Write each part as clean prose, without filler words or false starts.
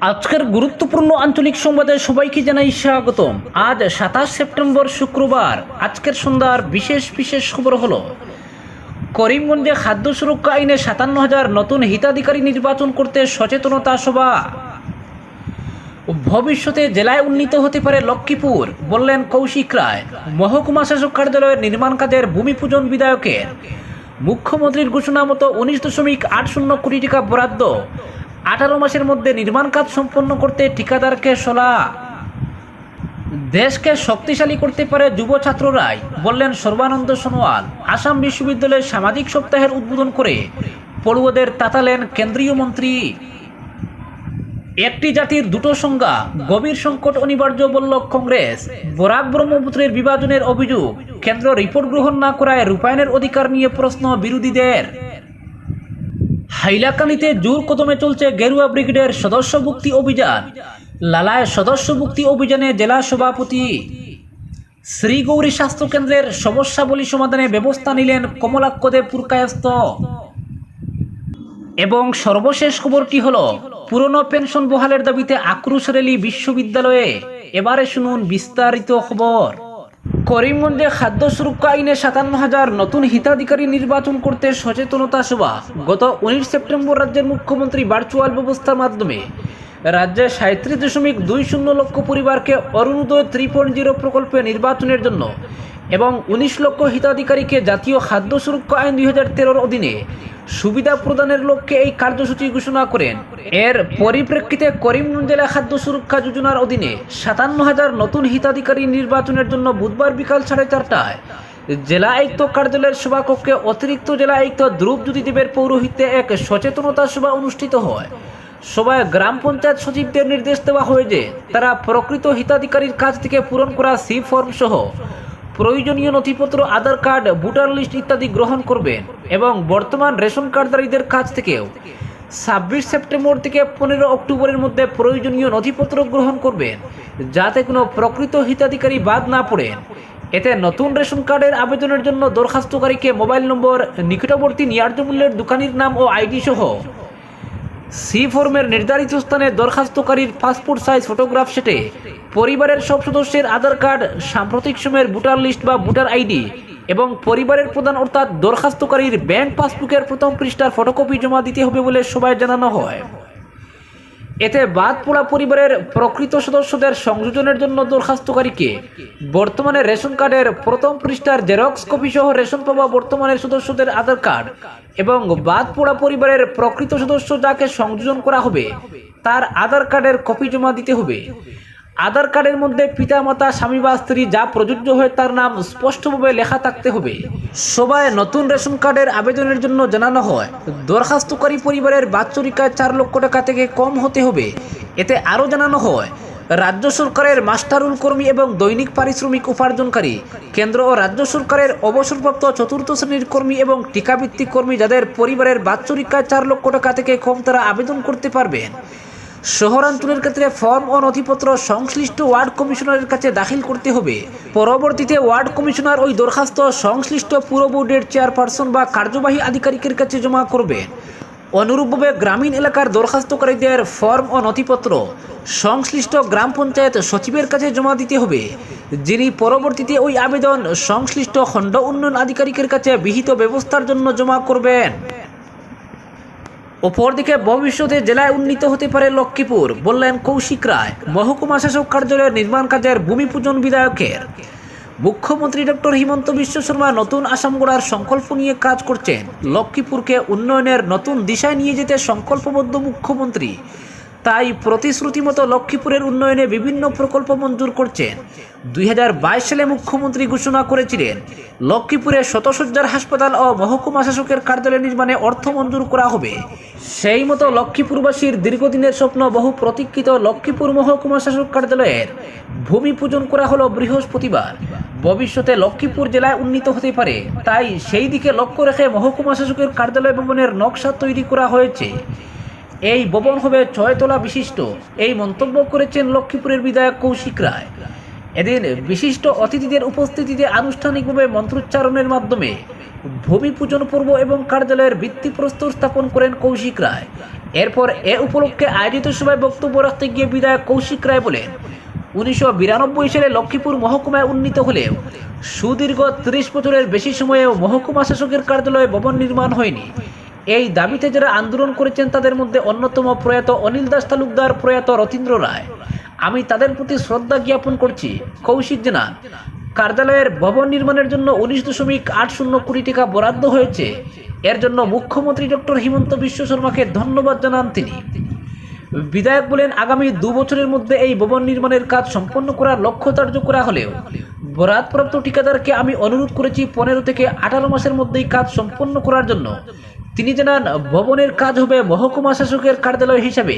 আজকের গুরুত্বপূর্ণ আঞ্চলিক সংবাদে সবাইকে জানাই স্বাগতম। আজ 27 সেপ্টেম্বর শুক্রবার। আজকের সন্ধ্যার বিশেষ বিশেষ খবর হলো করিমগঞ্জে খাদ্য সুরক্ষা আইনে 57,000 নতুন হিতাধিকারী নির্বাচন করতে সচেতনতা সভা। ভবিষ্যতে জেলায় উন্নীত হতে পারে লক্ষ্মীপুর, বললেন কৌশিক রায়। মহকুমা শাসক কার্যালয়ের নির্মাণ কাজের ভূমি পূজন বিধায়কের। মুখ্যমন্ত্রীর ঘোষণা মতো 19.80 কোটি টাকা বরাদ্দ। 18 মাসের মধ্যে নির্মাণ কাজ সম্পন্ন করতে ঠিকাদারকে সলাহ। দেশকে শক্তিশালী করতে পারে যুব ছাত্ররাই, বললেন সর্বানন্দ সোনোয়াল। আসাম বিশ্ববিদ্যালয়ের সামাজিক সপ্তাহের উদ্বোধন করে পড়ুয়াদের তাতালেন কেন্দ্রীয় মন্ত্রী। একটি জাতির দুটো সংজ্ঞা, গভীর সংকট অনিবার্য, বলল কংগ্রেস। বরাক ব্রহ্মপুত্রের বিভাজনের অভিযোগ, কেন্দ্র রিপোর্ট গ্রহণ না করায় রূপায়ণের অধিকার নিয়ে প্রশ্ন বিরোধীদের। হাইলাকান্দিতে জোর কদমে চলছে গেরুয়া ব্রিগেডের সদস্যভুক্তি অভিযান। লালায় সদস্যভুক্তি অভিযানে জেলা সভাপতি। শ্রীগৌরী স্বাস্থ্যকেন্দ্রের সমস্যাবলী সমাধানে ব্যবস্থা নিলেন কমলাক্ষদে পুরকায়স্থ। এবং সর্বশেষ খবরটি হলো পুরনো পেনশন বহালের দাবিতে আক্রোশ র্যালি বিশ্ববিদ্যালয়ে। এবারে শুনুন বিস্তারিত খবর। করিমগঞ্জে খাদ্য সুরক্ষা আইনে 57,000 নতুন হিতাধিকারী নির্বাচন করতে সচেতনতা সভা। গত 19 সেপ্টেম্বর রাজ্যের মুখ্যমন্ত্রী ভার্চুয়াল ব্যবস্থার মাধ্যমে রাজ্যে 37.20 লক্ষ পরিবারকে অরুণোদয় 3.0 প্রকল্পে নির্বাচনের জন্য এবং 19 লক্ষ হিতাধিকারীকে জাতীয় খাদ্য সুরক্ষা আইন 2013-র অধীনে সুবিধা প্রদানের লক্ষ্যে এই কার্যসূচি ঘোষণা করেন। এর পরিপ্রেক্ষিতে করিমগঞ্জ জেলা খাদ্য সুরক্ষা যোজনার অধীনে 57,000 নতুন হিতাধিকারী নির্বাচনের জন্য বুধবার বিকাল 4:30টায় জেলা আয়ুক্ত কার্যালয়ের সভাকক্ষে অতিরিক্ত জেলা আয়ুক্ত ধ্রুবজ্যোতি দেবের পৌরোহিত্যে এক সচেতনতা সভা অনুষ্ঠিত হয়। সভায় গ্রাম পঞ্চায়েত সচিবদের নির্দেশ দেওয়া হয় যে তারা প্রকৃত হিতাধিকারীর কাছ থেকে পূরণ করা সি ফর্ম সহ প্রয়োজনীয় নথিপত্র, আধার কার্ড, ভোটার লিস্ট ইত্যাদি গ্রহণ করবেন এবং বর্তমান রেশন কার্ডধারীদের কাছ থেকেও 26 সেপ্টেম্বর থেকে 15 অক্টোবরের মধ্যে প্রয়োজনীয় নথিপত্র গ্রহণ করবেন, যাতে কোনো প্রকৃত হিতাধিকারী বাদ না পড়েন। এতে নতুন রেশন কার্ডের আবেদনের জন্য দরখাস্তকারীকে মোবাইল নম্বর, নিকটবর্তী ন্যায্য মূল্যের দোকানির নাম ও আইডি সহ সি ফর্মের নির্ধারিত স্থানে দরখাস্তকারীর পাসপোর্ট সাইজ ফটোগ্রাফ সেটে পরিবারের সব সদস্যের আধার কার্ড, সাম্প্রতিক সময়ের ভোটার লিস্ট বা ভোটার আইডি এবং পরিবারের প্রধান অর্থাৎ দরখাস্তকারীর ব্যাংক পাসবুকের প্রথম পৃষ্ঠার ফটোকপি জমা দিতে হবে বলে সবাই জানানো হয়। এতে বাদ পড়া পরিবারের প্রকৃত সদস্যদের সংযোজনের জন্য দরখাস্তকারীকে বর্তমানে রেশন কার্ডের প্রথম পৃষ্ঠার জেরক্স কপি সহ রেশন পাওয়া বর্তমানের সদস্যদের আধার কার্ড এবং বাদ পড়া পরিবারের প্রকৃত সদস্য যাকে সংযোজন করা হবে তার আধার কার্ডের কপি জমা দিতে হবে। আধার কার্ডের মধ্যে পিতা, মাতা, স্বামী বা স্ত্রী যা প্রযোজ্য হয় তার নাম স্পষ্টভাবে লেখা থাকতে হবে। সবাই নতুন রেশন কার্ডের আবেদনের জন্য জানানো হয় দরখাস্তকারী পরিবারের বাৎসরিক আয় 4 লক্ষ টাকা থেকে কম হতে হবে। এতে আরও জানানো হয় রাজ্য সরকারের মাস্টারুল কর্মী এবং দৈনিক পারিশ্রমিক উপার্জনকারী, কেন্দ্র ও রাজ্য সরকারের অবসরপ্রাপ্ত চতুর্থ শ্রেণীর কর্মী এবং টিকাভিত্তিক কর্মী যাদের পরিবারের বাৎসরিক আয় 4 লক্ষ টাকা থেকে কম তারা আবেদন করতে পারবেন। শহরাঞ্চলের ক্ষেত্রে ফর্ম ও নথিপত্র সংশ্লিষ্ট ওয়ার্ড কমিশনারের কাছে দাখিল করতে হবে। পরবর্তীতে ওয়ার্ড কমিশনার ওই দরখাস্ত সংশ্লিষ্ট পুর বোর্ডের চেয়ারপারসন বা কার্যবাহী আধিকারিকের কাছে জমা করবেন। অনুরূপভাবে গ্রামীণ এলাকার দরখাস্তকারীদের ফর্ম ও নথিপত্র সংশ্লিষ্ট গ্রাম পঞ্চায়েত সচিবের কাছে জমা দিতে হবে, যিনি পরবর্তীতে ওই আবেদন সংশ্লিষ্ট খণ্ড উন্নয়ন আধিকারিকের কাছে বিহিত ব্যবস্থার জন্য জমা করবেন। অপরদিকে ভবিষ্যতে জেলায় উন্নীত হতে পারে লক্ষ্মীপুর, বললেন কৌশিক রায়। মহকুমা শাসক কার্যালয়ের নির্মাণ কাজের ভূমি পূজন বিধায়কের। মুখ্যমন্ত্রী ডক্টর হিমন্ত বিশ্ব শর্মা নতুন আসাম গড়ার সংকল্প নিয়ে কাজ করছেন। লক্ষ্মীপুরকে উন্নয়নের নতুন দিশায় নিয়ে যেতে সংকল্পবদ্ধ মুখ্যমন্ত্রী। তাই প্রতিশ্রুতি মতো লক্ষ্মীপুরের উন্নয়নে বিভিন্ন প্রকল্প মঞ্জুর করছেন। 2022 সালে মুখ্যমন্ত্রী ঘোষণা করেছিলেন লক্ষ্মীপুরে শতসজ্জার হাসপাতাল ও মহকুমা শাসকের কার্যালয় নির্মাণে অর্থ মঞ্জুর করা হবে। সেই মতো লক্ষ্মীপুরবাসীর দীর্ঘদিনের স্বপ্ন, বহু প্রতীক্ষিত লক্ষ্মীপুর মহকুমা শাসক কার্যালয়ের ভূমি পূজন করা হলো বৃহস্পতিবার। ভবিষ্যতে লক্ষ্মীপুর জেলায় উন্নীত হতে পারে, তাই সেই দিকে লক্ষ্য রেখে মহকুমা শাসকের কার্যালয় ভবনের নকশা তৈরি করা হয়েছে। এই ভবন হবে 6 তলা বিশিষ্ট। এই মন্তব্য করেছেন লক্ষ্মীপুরের বিধায়ক কৌশিক রায়। এদিন বিশিষ্ট অতিথিদের উপস্থিতিতে আনুষ্ঠানিকভাবে মন্ত্রোচ্চারণের মাধ্যমে ভূমি পূজন পর্ব এবং কার্যালয়ের ভিত্তিপ্রস্তর স্থাপন করেন কৌশিক রায়। এরপর এ উপলক্ষে আয়োজিত সভায় বক্তব্য রাখতে গিয়ে বিধায়ক কৌশিক রায় বলেন, 1992 সালে লক্ষ্মীপুর মহকুমায় উন্নীত হলেও সুদীর্ঘ 30 বছরের বেশি সময়েও মহকুমা শাসকের কার্যালয়ে ভবন নির্মাণ হয়নি। এই দাবিতে যারা আন্দোলন করেছেন তাদের মধ্যে অন্যতম প্রয়াত অনিল দাস তালুকদার, প্রয়াত রতীন্দ্র রায়। আমি তাদের প্রতি শ্রদ্ধা জ্ঞাপন করছি। কৌশিক জানান, কার্যালয়ের ভবন নির্মাণের জন্য 19.80 কোটি টাকা বরাদ্দ হয়েছে। এর জন্য মুখ্যমন্ত্রী ডক্টর হিমন্ত বিশ্ব শর্মাকে ধন্যবাদ জানান তিনি। বিধায়ক বলেন, আগামী 2 বছরের মধ্যে এই ভবন নির্মাণের কাজ সম্পন্ন করার লক্ষ্য ধার্য করা হলেও বরাদপ্রাপ্ত ঠিকাদারকে আমি অনুরোধ করেছি 15 থেকে 18 মাসের মধ্যেই কাজ সম্পন্ন করার জন্য। তিনি জানান, ভবনের কাজ হবে মহকুমা শাসকের কার্যালয় হিসাবে,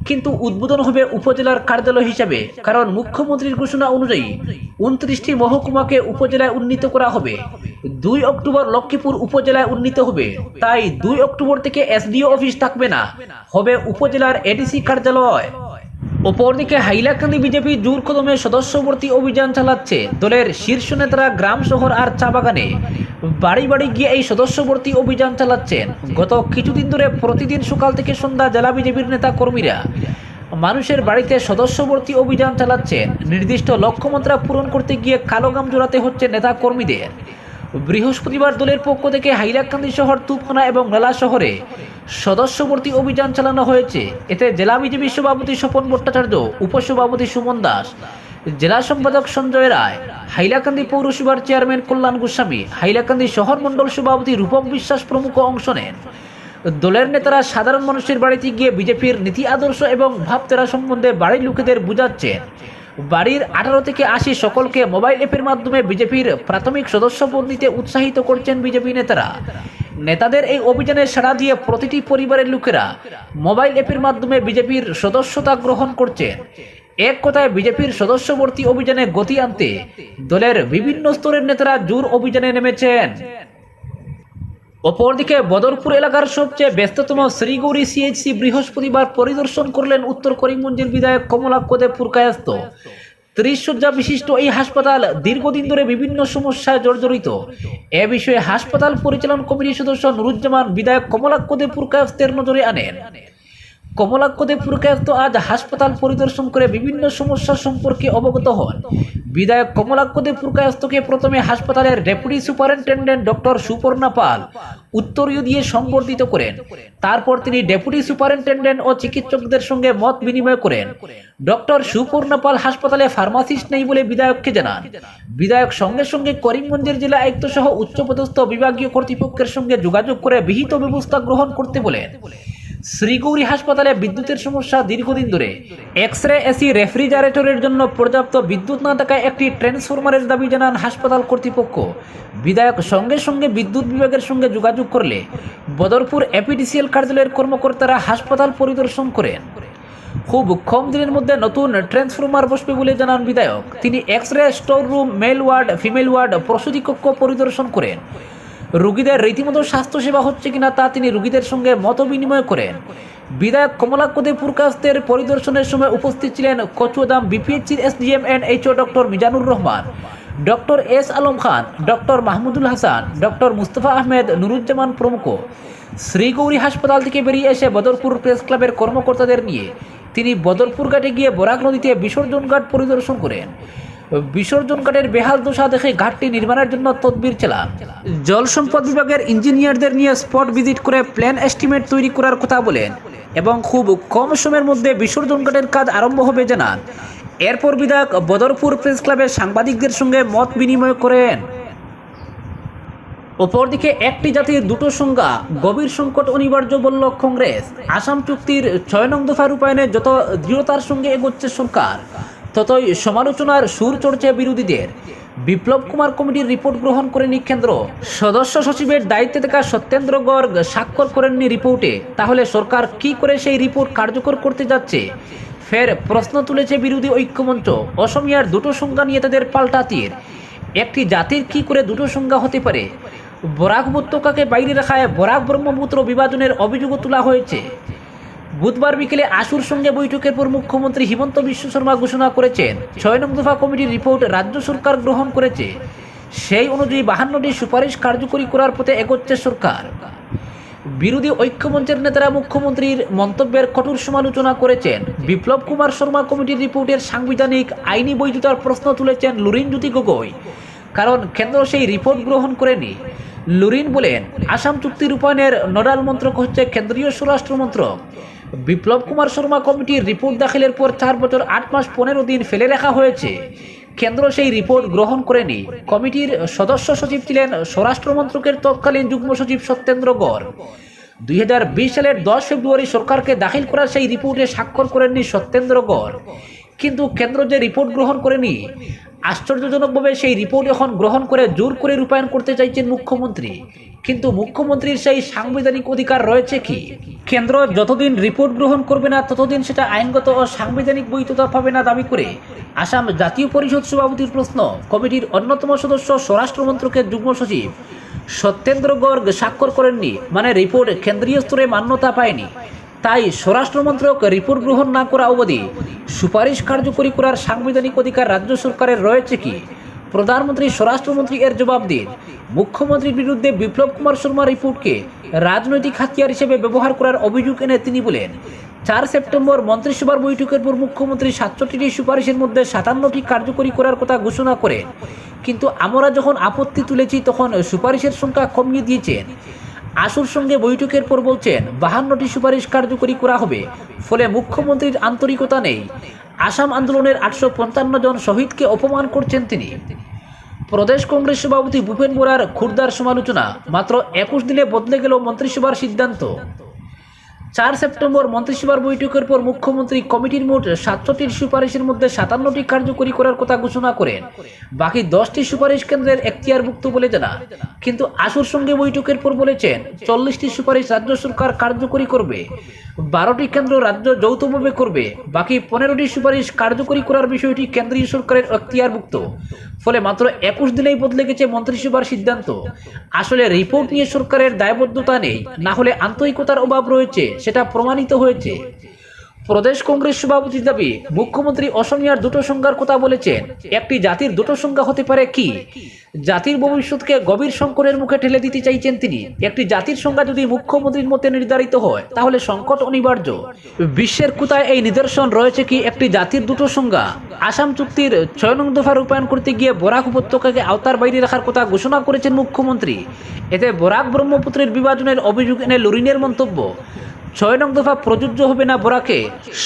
কিন্তু উদ্বোধন হবে উপজেলার কার্যালয় হিসাবে। কারণ মুখ্যমন্ত্রীর ঘোষণা অনুযায়ী 29টি মহকুমাকে উপজেলায় উন্নীত করা হবে। 2 অক্টোবর লক্ষ্মীপুর উপজেলায় উন্নীত হবে। তাই 2 অক্টোবর থেকে এসডিও অফিস থাকবে না, হবে উপজেলার এডিসি কার্যালয়। অপরদিকে হাইলাকান্দি বিজেপি জোর কদমে সদস্য ভর্তি অভিযান চালাচ্ছে। দলের শীর্ষ নেতারা গ্রাম, শহর আর চা বাগানে বাড়ি বাড়ি গিয়ে এই সদস্য ভর্তি অভিযান চালাচ্ছেন। গত কিছুদিন ধরে প্রতিদিন সকাল থেকে সন্ধ্যা জেলা বিজেপির নেতা কর্মীরা মানুষের বাড়িতে সদস্য ভর্তি অভিযান চালাচ্ছেন। নির্দিষ্ট লক্ষ্যমাত্রা পূরণ করতে গিয়ে কালোগাম জোড়াতে হচ্ছে নেতা কর্মীদের। বৃহস্পতিবার দলের পক্ষ থেকে হাইলাকান্দি শহর, তুপখানা এবং মেলা শহরে সদস্য ভর্তি অভিযান চালানো হয়েছে। এতে জেলা বিজেপি সভাপতি স্বপন ভট্টাচার্য, উপসভাপতি সুমন দাস, জেলা সম্পাদক সঞ্জয় রায়, হাইলাকান্দি পৌরসভার চেয়ারম্যান কল্যাণ গোস্বামী, হাইলাকান্দি শহর মণ্ডল সভাপতি রূপক বিশ্বাস প্রমুখ অংশ নেন। দলের নেতারা সাধারণ মানুষের বাড়িতে গিয়ে বিজেপির নীতি আদর্শ এবং ভাবধারা সম্বন্ধে বাড়ির লোকেদের বুঝাচ্ছেন। বাড়ির 18 থেকে 80 সকলকে মোবাইল অ্যাপের মাধ্যমে বিজেপির প্রাথমিক সদস্যপদ নিতে উৎসাহিত করছেন বিজেপি নেতারা। নেতাদের এই অভিযানে সাড়া দিয়ে প্রতিটি পরিবারের লোকেরা মোবাইল অ্যাপের মাধ্যমে বিজেপির সদস্যতা গ্রহণ করছেন। এক কথায় বিজেপির সদস্য ভর্তি অভিযানে গতি আনতে দলের বিভিন্ন স্তরের নেতারা জোর অভিযানে নেমেছেন। অপরদিকে বদরপুর এলাকার সবচেয়ে ব্যস্ততম শ্রীগৌরী সিএইচসি বৃহস্পতিবার পরিদর্শন করলেন উত্তর করিমগঞ্জের বিধায়ক কমলাক্ষ দেব পুরকায়স্থ। 30 শয্যা বিশিষ্ট এই হাসপাতাল দীর্ঘদিন ধরে বিভিন্ন সমস্যায় জর্জরিত। এ বিষয়ে হাসপাতাল পরিচালন কমিটির সদস্য নুরুজ্জামান বিধায়ক কমলাক্ষ দেব পুরকায়স্থের নজরে আনেন। কমলাক্ষ দেব পুরকায়স্থ আজ হাসপাতাল পরিদর্শন করে বিভিন্ন সমস্যা সম্পর্কে অবগত হন। বিধায়ক কমলাক্ষ দেব পুরকায়স্থকে প্রথমে হাসপাতালের ডেপুটি সুপারিনটেন্ডেন্ট ডক্টর সুপর্ণা পাল উত্তরীয় দিয়ে সম্বর্ধিত করেন। তারপর তিনি ডেপুটি সুপারিনটেন্ডেন্ট ও চিকিৎসকদের সঙ্গে মত বিনিময় করেন। ডক্টর সুপর্ণা পাল হাসপাতালে ফার্মাসিস্ট নেই বলে বিধায়ককে জানান। বিধায়ক সঙ্গে সঙ্গে করিমগঞ্জের জেলা আয়ুক্ত সহ উচ্চপদস্থ বিভাগীয় কর্তৃপক্ষের সঙ্গে যোগাযোগ করে বিহিত ব্যবস্থা গ্রহণ করতে বলেন। শ্রীগৌরী হাসপাতালে বিদ্যুতের সমস্যা দীর্ঘদিন ধরে। এক্স-রে, এসি, রেফ্রিজারেটরের জন্য পর্যাপ্ত বিদ্যুৎ না থাকায় একটি ট্রান্সফরমারের দাবি জানান হাসপাতাল কর্তৃপক্ষ। বিধায়ক সঙ্গে সঙ্গে বিদ্যুৎ বিভাগের সঙ্গে যোগাযোগ করলে বদরপুর এপিডিসিএল কার্যালয়ের কর্মকর্তারা হাসপাতাল পরিদর্শন করেন। খুব কম দিনের মধ্যে নতুন ট্রান্সফরমার বসবে বলে জানান বিধায়ক। তিনি x-ray, store room, male ward, female ward, প্রসূতি কক্ষ পরিদর্শন করেন। রোগীদের রীতিমতো স্বাস্থ্যসেবা হচ্ছে কিনা তা তিনি রোগীদের সঙ্গে মত বিনিময় করেন। বিধায়ক কমলাক্ষ দেব পুরকায়স্থের পরিদর্শনের সময় উপস্থিত ছিলেন কচুয়াদাম বিপিএইচসির SDM and HO doctor Mizanur Rahman, doctor S Alam Khan, doctor Mahmudul Hasan, doctor Mustafa Ahmed, Nuruzzaman প্রমুখ। শ্রীগৌরী হাসপাতাল থেকে বেরিয়ে এসে বদরপুর প্রেস ক্লাবের কর্মকর্তাদের নিয়ে তিনি বদরপুর ঘাটে গিয়ে বরাক নদীতে বিসর্জন ঘাট পরিদর্শন করেন। বিসর্জন ঘাটের বেহাল দশা দেখে ঘাটটি নির্মাণের জন্য তদবির চালান। জল সম্পদ বিভাগের ইঞ্জিনিয়ারদের নিয়ে স্পট ভিজিট করে প্ল্যান এস্টিমেট তৈরি করার কথা বলেন এবং খুব কম সময়ের মধ্যে বিসর্জন ঘাটের কাজ আরম্ভ হবে জানান। এরপর বিধায়ক বদরপুর প্রেস ক্লাবে সাংবাদিকদের সঙ্গে মত বিনিময় করেন। অপরদিকে একটি জাতির দুটো সংজ্ঞা, গভীর সংকট অনিবার্য বলল কংগ্রেস। আসাম চুক্তির 6 নং দফা রূপায়ণে যত দৃঢ়তার সঙ্গে এগোচ্ছে সরকার, ততই সমালোচনার সুর চড়ছে বিরোধীদের। বিপ্লব কুমার কমিটির রিপোর্ট গ্রহণ করেনি কেন্দ্র। সদস্য সচিবের দায়িত্বে থাকা সত্যেন্দ্র গর্গ স্বাক্ষর করেননি রিপোর্টে। তাহলে সরকার কি করে সেই রিপোর্ট কার্যকর করতে যাচ্ছে? ফের প্রশ্ন তুলেছে বিরোধী ঐক্যমঞ্চ। অসমিয়ার দুটো সংজ্ঞা নিয়ে তাদের পাল্টা তীর। একটি জাতির কি করে দুটো সংজ্ঞা হতে পারে? বরাক উপত্যকাকে বাইরে রাখায় বরাক ব্রহ্মপুত্র বিভাজনের অভিযোগও তোলা হয়েছে। বুধবার বিকেলে আশুর সঙ্গে বৈঠকের পর মুখ্যমন্ত্রী হিমন্ত বিশ্ব শর্মা ঘোষণা করেছেন 6 নং দফা কমিটির রিপোর্ট রাজ্য সরকার গ্রহণ করেছে। সেই অনুযায়ী 52টি সুপারিশ কার্যকরী করার পথে এগোচ্ছে সরকার। বিরোধী ঐক্যমঞ্চের নেতারা মুখ্যমন্ত্রীর মন্তব্যের কঠোর সমালোচনা করেছেন। বিপ্লব কুমার শর্মা কমিটির রিপোর্টের সাংবিধানিক আইনি বৈধতার প্রশ্ন তুলেছেন লুরিনজ্যোতি গগৈ, কারণ কেন্দ্র সেই রিপোর্ট গ্রহণ করেনি। লুরিন বলেন, আসাম চুক্তি রূপায়ণের নোডাল মন্ত্রক হচ্ছে কেন্দ্রীয় স্বরাষ্ট্র মন্ত্রক। বিপ্লব কুমার শর্মা কমিটির রিপোর্ট দাখিলের পর 4 বছর 8 মাস 15 দিন ফেলে রাখা হয়েছে। কেন্দ্র সেই রিপোর্ট গ্রহণ করেনি। কমিটির সদস্য সচিব ছিলেন স্বরাষ্ট্র মন্ত্রকের তৎকালীন যুগ্ম সচিব সত্যেন্দ্র গড়। 2020 সালের 10 ফেব্রুয়ারি সরকারকে দাখিল করা সেই রিপোর্টে স্বাক্ষর করেননি সত্যেন্দ্র গড়। কিন্তু কেন্দ্র যে রিপোর্ট গ্রহণ করেনি, আশ্চর্যজনকভাবে সেই রিপোর্ট এখন গ্রহণ করে জোর করে রূপায়ণ করতে চাইছেন মুখ্যমন্ত্রী। কিন্তু মুখ্যমন্ত্রীর সেই সাংবিধানিক অধিকার রয়েছে কি? কেন্দ্র যতদিন রিপোর্ট গ্রহণ করবে না ততদিন সেটা আইনগত ও সাংবিধানিক বৈধতা পাবে না দাবি করে আসাম জাতীয় পরিষদ সভাপতির প্রশ্ন। কমিটির অন্যতম সদস্য স্বরাষ্ট্র মন্ত্রকের যুগ্ম সচিব সত্যেন্দ্র গর্গ স্বাক্ষর করেননি, মানে রিপোর্ট কেন্দ্রীয় স্তরে মান্যতা পায়নি। তাই স্বরাষ্ট্র মন্ত্রক রিপোর্ট গ্রহণ না করা অবধি সুপারিশ কার্যকরী করার সাংবিধানিক অধিকার রাজ্য সরকারের রয়েছে কি? প্রধানমন্ত্রী স্বরাষ্ট্রমন্ত্রী এর জবাব দিন। মুখ্যমন্ত্রীর বিরুদ্ধে বিপ্লব কুমার শর্মা রিপোর্টকে রাজনৈতিক হাতিয়ার হিসেবে ব্যবহার করার অভিযোগ এনে তিনি বলেন, 4 সেপ্টেম্বর মন্ত্রিসভার বৈঠকের পর মুখ্যমন্ত্রী 67টি সুপারিশের মধ্যে 57টি কার্যকরী করার কথা ঘোষণা করেন। কিন্তু আমরা যখন আপত্তি তুলেছি তখন সুপারিশের সংখ্যা কমিয়ে দিয়েছেন। আশুর সঙ্গে বৈঠকের পর বলছেন 52টি সুপারিশ কার্যকরী করা হবে। ফলে মুখ্যমন্ত্রীর আন্তরিকতা নেই। আসাম আন্দোলনের 855 জন শহীদকে অপমান করছেন তিনি। প্রদেশ কংগ্রেস সভাপতি ভূপেন বোরার খুরদার সমালোচনা। মাত্র 21 দিনে বদলে গেল মন্ত্রিসভার সিদ্ধান্ত। 4 সেপ্টেম্বর মন্ত্রিসভার বৈঠকের পর মুখ্যমন্ত্রী কমিটির মোট 67টির সুপারিশের মধ্যে 57টি কার্যকরী করার কথা ঘোষণা করেন। বাকি 10টি সুপারিশ কেন্দ্রের এখতিয়ারভুক্ত বলে জানা। কিন্তু আশুর সঙ্গে বৈঠকের পর বলেছেন 40টি সুপারিশ রাজ্য সরকার কার্যকরী করবে, 12টি কেন্দ্র রাজ্য যৌথভাবে করবে। বাকি 15টি সুপারিশ কার্যকরী করার বিষয়টি কেন্দ্রীয় সরকারের এখতিয়ারভুক্ত। ফলে মাত্র 21 দিনেই বদলে গেছে মন্ত্রিসভার সিদ্ধান্ত। আসলে রিপোর্ট নিয়ে সরকারের দায়বদ্ধতা নেই, না হলে আন্তরিকতার অভাব রয়েছে, সেটা প্রমাণিত হয়েছে। প্রদেশ কংগ্রেস সভাপতির দাবি, মুখ্যমন্ত্রী অসমীয়ার দুটো সংজ্ঞার কথা বলেছেন। একটি জাতির দুটো সংজ্ঞা হতে পারে কি? জাতির ভবিষ্যৎকে গভীর সংকটের মুখে ঠেলে দিতে চাইছেন তিনি। একটি জাতির সংজ্ঞা যদি মুখ্যমন্ত্রীর মতে নির্ধারিত হয় তাহলে সংকট অনিবার্য। বিশ্বের কোথায় এই নিদর্শন রয়েছে কি একটি জাতির দুটো সংজ্ঞা? আসাম চুক্তির 6 নং দফা রূপায়ণ করতে গিয়ে বরাক উপত্যকাকে আওতার বাইরে রাখার কথা ঘোষণা করেছেন মুখ্যমন্ত্রী। এতে বরাক ব্রহ্মপুত্রের বিভাজনের অভিযোগ এনে লুরিনের মন্তব্য, 6 নং দফা প্রযোজ্য হবে না বরাকে।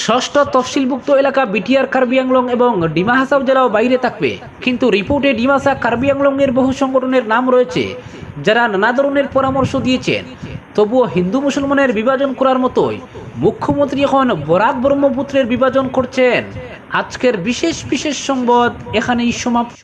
6ষ্ঠ তফসিলভুক্ত এলাকা বিটিআর, কার্বি আংলং এবং ডিমা হাসাও জেলাও বাইরে থাকবে। কিন্তু রিপোর্টে ডিমাসা, কার্বি আংলং এর বহু সংগঠনের নাম রয়েছে যারা নানা ধরনের পরামর্শ দিয়েছেন। তবুও হিন্দু মুসলমানের বিভাজন করার মতোই মুখ্যমন্ত্রী এখন বরাক ব্রহ্মপুত্রের বিভাজন করছেন। আজকের বিশেষ সংবাদ এখানেই সমাপ্ত।